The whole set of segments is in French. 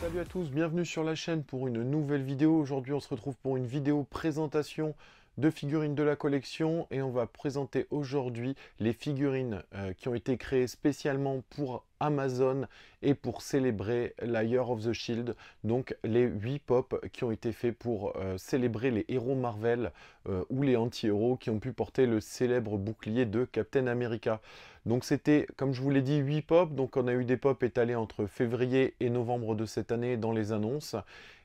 Salut à tous, bienvenue sur la chaîne pour une nouvelle vidéo. Aujourd'hui on se retrouve pour une vidéo présentation de figurines de la collection et on va présenter aujourd'hui les figurines qui ont été créées spécialement pour Amazon et pour célébrer la Year of the Shield, donc les 8 pops qui ont été faits pour célébrer les héros Marvel ou les anti-héros qui ont pu porter le célèbre bouclier de Captain America. Donc c'était, comme je vous l'ai dit, 8 pops, donc on a eu des pops étalés entre février et novembre de cette année dans les annonces.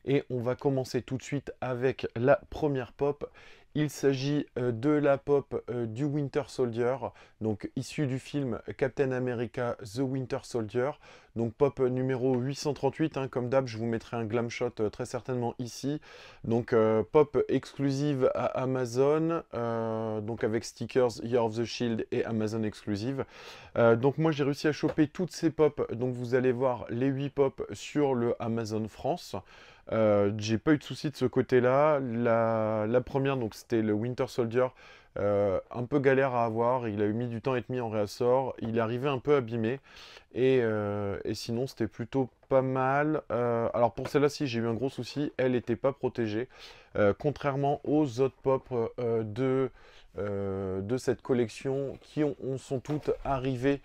Et on va commencer tout de suite avec la première pop. Il s'agit de la pop du Winter Soldier, donc issue du film Captain America The Winter Soldier. Donc pop numéro 838, hein, comme d'hab, je vous mettrai un glam shot très certainement ici. Donc pop exclusive à Amazon, donc avec stickers Year of the Shield et Amazon exclusive. Donc moi j'ai réussi à choper toutes ces pop, donc vous allez voir les 8 pop sur le Amazon France. J'ai pas eu de soucis de ce côté-là. La première, donc c'était le Winter Soldier, un peu galère à avoir. Il a eu mis du temps à être mis en réassort. Il est arrivé un peu abîmé. Et sinon, c'était plutôt pas mal. Alors pour celle-là, si j'ai eu un gros souci, elle n'était pas protégée. Contrairement aux autres pop de cette collection qui sont toutes arrivées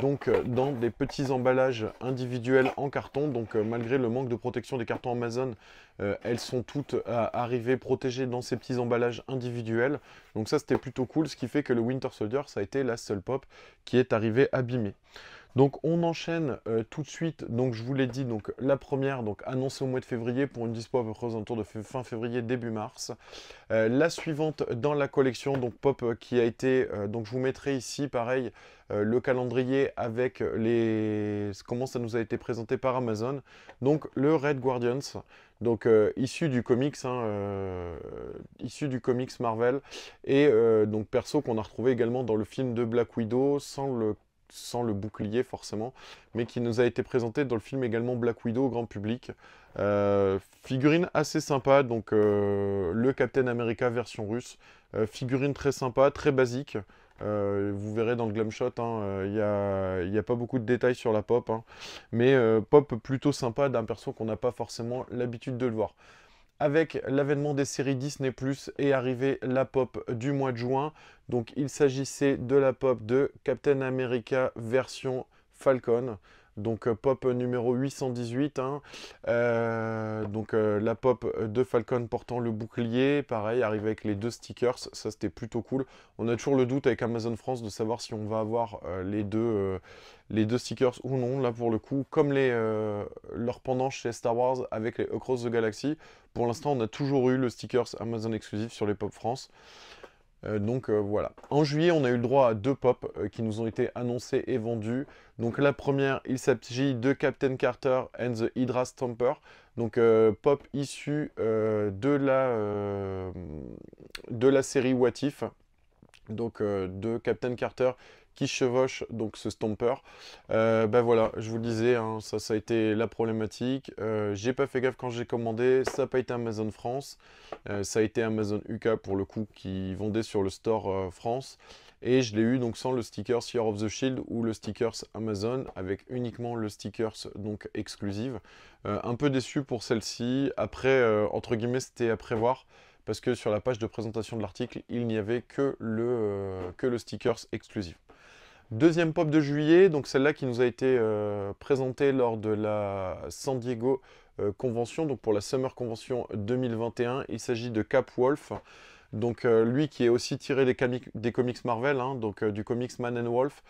donc dans des petits emballages individuels en carton. Donc malgré le manque de protection des cartons Amazon, elles sont toutes arrivées protégées dans ces petits emballages individuels. Donc ça c'était plutôt cool, ce qui fait que le Winter Soldier ça a été la seule pop qui est arrivée abîmée. Donc on enchaîne tout de suite, donc je vous l'ai dit, donc la première, donc annoncée au mois de février pour une dispo à peu près aux alentours de fin février, début mars. La suivante dans la collection, donc pop qui a été, donc je vous mettrai ici pareil le calendrier avec comment ça nous a été présenté par Amazon. Donc le Red Guardians, donc issu du comics, hein, issu du comics Marvel, et donc perso qu'on a retrouvé également dans le film de Black Widow sans le bouclier forcément, mais qui nous a été présenté dans le film également Black Widow au grand public. Figurine assez sympa, donc le Captain America version russe. Figurine très sympa, très basique. Vous verrez dans le glam shot, il n'y a pas beaucoup de détails sur la pop, hein, mais pop plutôt sympa d'un perso qu'on n'a pas forcément l'habitude de le voir. Avec l'avènement des séries Disney+, est arrivée la pop du mois de juin. Donc il s'agissait de la pop de Captain America version Falcon. Donc pop numéro 818. Hein. Donc la pop de Falcon portant le bouclier. Pareil, arrivé avec les deux stickers. Ça c'était plutôt cool. On a toujours le doute avec Amazon France de savoir si on va avoir les deux stickers ou non. Là pour le coup, comme leur pendant chez Star Wars avec les Across the Galaxy. Pour l'instant, on a toujours eu le stickers Amazon exclusif sur les Pop France. Donc voilà. En juillet, on a eu le droit à deux pop qui nous ont été annoncés et vendus. Donc la première, il s'agit de Captain Carter and the Hydra Stomper. Donc pop issu de la série What If. Donc de Captain Carter qui chevauche donc ce Stomper. Ben voilà, je vous le disais, hein, ça a été la problématique. J'ai pas fait gaffe quand j'ai commandé, ça n'a pas été Amazon France, ça a été Amazon UK pour le coup qui vendait sur le store France. Et je l'ai eu donc sans le stickers Year of the Shield ou le stickers Amazon avec uniquement le stickers donc exclusive. Un peu déçu pour celle-ci. Après, entre guillemets, c'était à prévoir parce que sur la page de présentation de l'article, il n'y avait que le stickers exclusif. Deuxième pop de juillet, donc celle-là qui nous a été présentée lors de la San Diego Convention, donc pour la Summer Convention 2021. Il s'agit de Cap Wolf. Donc lui qui est aussi tiré des comics Marvel, hein, donc du comics Man and Wolf.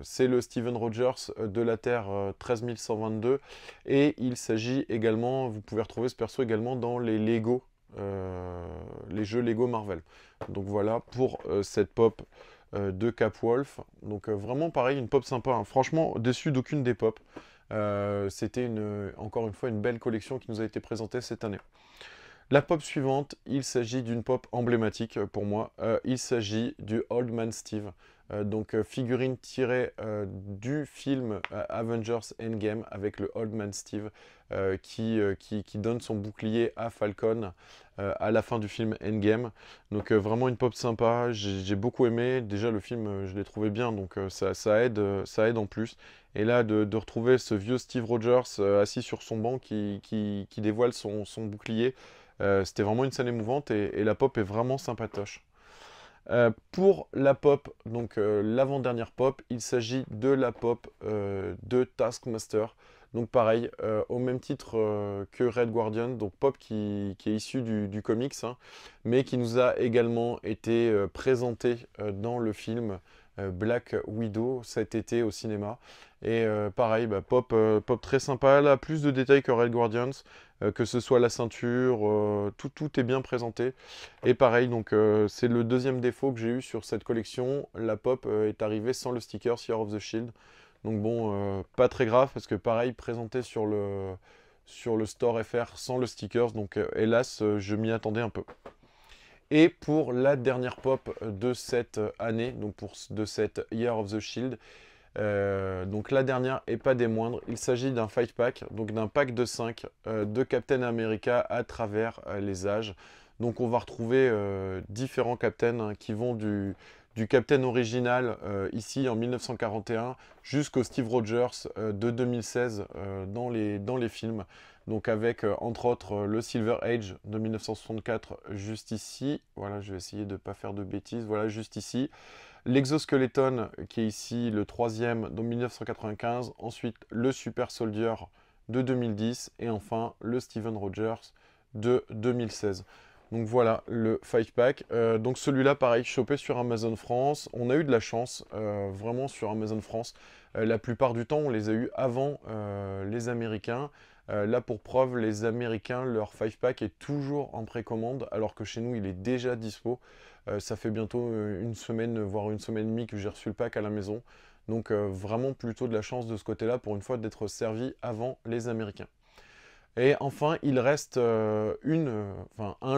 C'est le Steven Rogers de la Terre 13122. Et il s'agit également, vous pouvez retrouver ce perso également dans les Lego, les jeux Lego Marvel. Donc voilà pour cette pop de Cap Wolf. Donc vraiment pareil, une pop sympa. Hein. Franchement, déçu d'aucune des pop. C'était encore une fois une belle collection qui nous a été présentée cette année. La pop suivante, il s'agit d'une pop emblématique pour moi. Il s'agit du Old Man Steve. donc figurine tirée du film Avengers Endgame avec le Old Man Steve qui donne son bouclier à Falcon à la fin du film Endgame. Donc vraiment une pop sympa, j'ai beaucoup aimé. Déjà le film je l'ai trouvé bien, donc ça aide en plus. Et là de retrouver ce vieux Steve Rogers assis sur son banc qui dévoile son bouclier, c'était vraiment une scène émouvante et la pop est vraiment sympatoche. Pour la pop, donc l'avant-dernière pop, il s'agit de la pop de Taskmaster. Donc pareil, au même titre que Red Guardian, donc pop qui est issu du comics, hein, mais qui nous a également été présenté dans le film Black Widow cet été au cinéma. Et pareil, bah, pop très sympa, là, plus de détails que Red Guardians, que ce soit la ceinture, tout est bien présenté. Et pareil, donc c'est le deuxième défaut que j'ai eu sur cette collection, la pop est arrivée sans le sticker Year of the Shield. Donc bon, pas très grave, parce que pareil, présenté sur le store FR sans le stickers, donc hélas, je m'y attendais un peu. Et pour la dernière pop de cette année, donc de cette Year of the Shield, donc la dernière et pas des moindres, il s'agit d'un fight pack, donc d'un pack de 5 de Captain America à travers les âges. Donc on va retrouver différents Captain hein, qui vont du Captain original ici en 1941 jusqu'au Steve Rogers de 2016 dans les films. Donc avec entre autres le Silver Age de 1964 juste ici. Voilà, je vais essayer de ne pas faire de bêtises. Voilà, juste ici. L'exoskeleton qui est ici le troisième de 1995, ensuite le Super Soldier de 2010 et enfin le Steven Rogers de 2016. Donc voilà le 5 pack. Donc celui-là pareil, chopé sur Amazon France. On a eu de la chance, vraiment sur Amazon France. La plupart du temps on les a eu avant les Américains. Là pour preuve, les Américains, leur 5 pack est toujours en précommande alors que chez nous il est déjà dispo. Ça fait bientôt une semaine, voire une semaine et demie que j'ai reçu le pack à la maison. Donc vraiment plutôt de la chance de ce côté-là pour une fois d'être servi avant les Américains. Et enfin, il reste un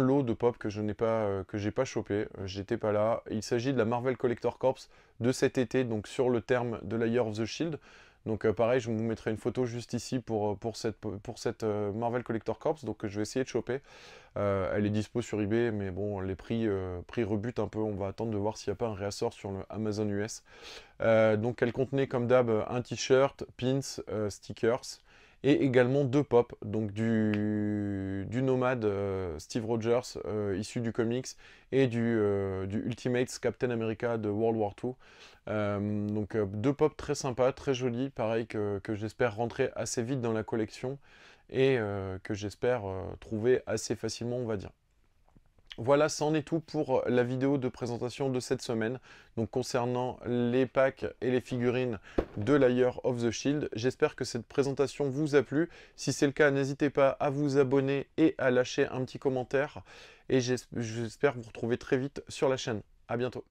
lot de pop que je n'ai pas, que j'ai pas chopé, j'étais pas là. Il s'agit de la Marvel Collector Corps de cet été, donc sur le terme de la Year of the Shield. Donc pareil, je vous mettrai une photo juste ici pour cette Marvel Collector Corps, donc je vais essayer de choper. Elle est dispo sur eBay, mais bon, les prix rebutent un peu, on va attendre de voir s'il n'y a pas un réassort sur le Amazon US. Donc elle contenait comme d'hab un t-shirt, pins, stickers, et également deux pop, donc du Nomad Steve Rogers issu du comics et du Ultimate Captain America de World War II. Donc deux pop très sympas, très jolis, pareil que j'espère rentrer assez vite dans la collection et que j'espère trouver assez facilement, on va dire. Voilà, c'en est tout pour la vidéo de présentation de cette semaine. Donc concernant les packs et les figurines de la Year of the Shield. J'espère que cette présentation vous a plu. Si c'est le cas, n'hésitez pas à vous abonner et à lâcher un petit commentaire. Et j'espère vous retrouver très vite sur la chaîne. À bientôt.